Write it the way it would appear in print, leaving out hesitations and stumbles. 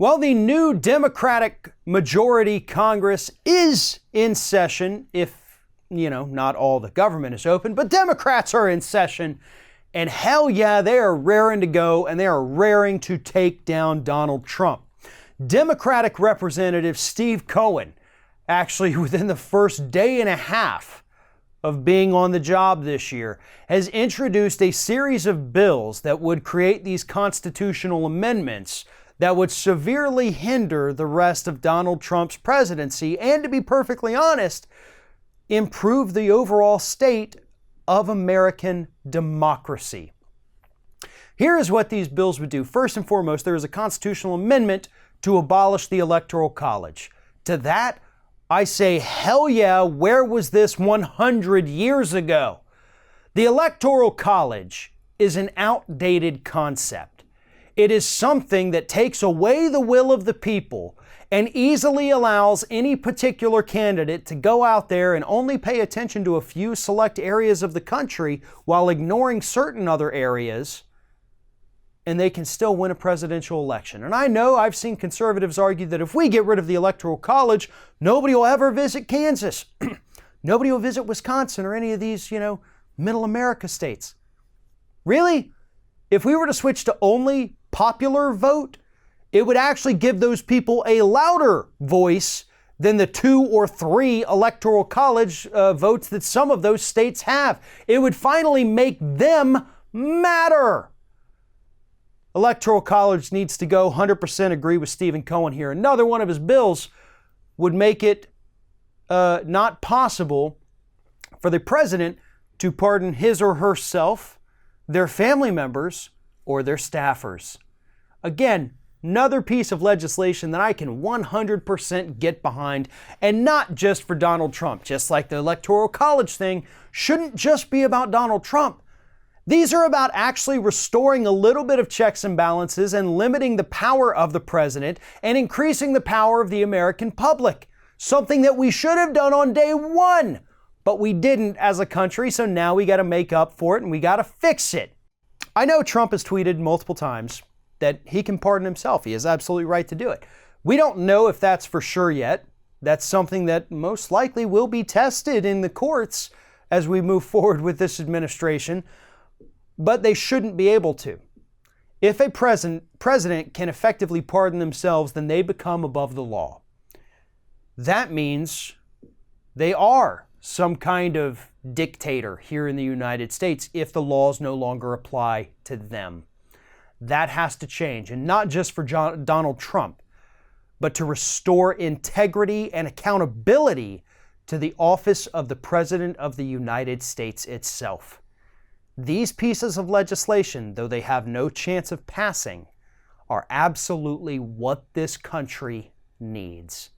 Well, the new Democratic majority Congress is in session, if, not all the government is open, but Democrats are in session. And hell yeah, they are raring to go, and they are raring to take down Donald Trump. Democratic Representative Steve Cohen, actually within the first day and a half of being on the job this year, has introduced a series of bills that would create these constitutional amendments that would severely hinder the rest of Donald Trump's presidency and, to be perfectly honest, improve the overall state of American democracy. Here is what these bills would do. First and foremost, there is a constitutional amendment to abolish the Electoral College. To that, I say, hell yeah, where was this 100 years ago? The Electoral College is an outdated concept. It is something that takes away the will of the people and easily allows any particular candidate to go out there and only pay attention to a few select areas of the country while ignoring certain other areas, and they can still win a presidential election. And I know I've seen conservatives argue that if we get rid of the Electoral College, nobody will ever visit Kansas. Nobody will visit Wisconsin or any of these, middle America states. Really? If we were to switch to only popular vote, it would actually give those people a louder voice than the 2 or 3 Electoral College votes that some of those states have. It would finally make them matter. Electoral College needs to go. 100% agree with Stephen Cohen here. Another one of his bills would make it not possible for the president to pardon his or herself, their family members, or their staffers. Again, another piece of legislation that I can 100% get behind, and not just for Donald Trump. Just like the Electoral College thing shouldn't just be about Donald Trump. These are about actually restoring a little bit of checks and balances and limiting the power of the president and increasing the power of the American public. Something that we should have done on day one, but we didn't as a country, so now we got to make up for it and we got to fix it. I know Trump has tweeted multiple times that he can pardon himself. He has absolutely right to do it. We don't know if that's for sure yet. That's something that most likely will be tested in the courts as we move forward with this administration, but they shouldn't be able to. If a president can effectively pardon themselves, then they become above the law. That means they are some kind of dictator here in the United States if the laws no longer apply to them. That has to change, and not just for Donald Trump, but to restore integrity and accountability to the office of the President of the United States itself. These pieces of legislation, though they have no chance of passing, are absolutely what this country needs.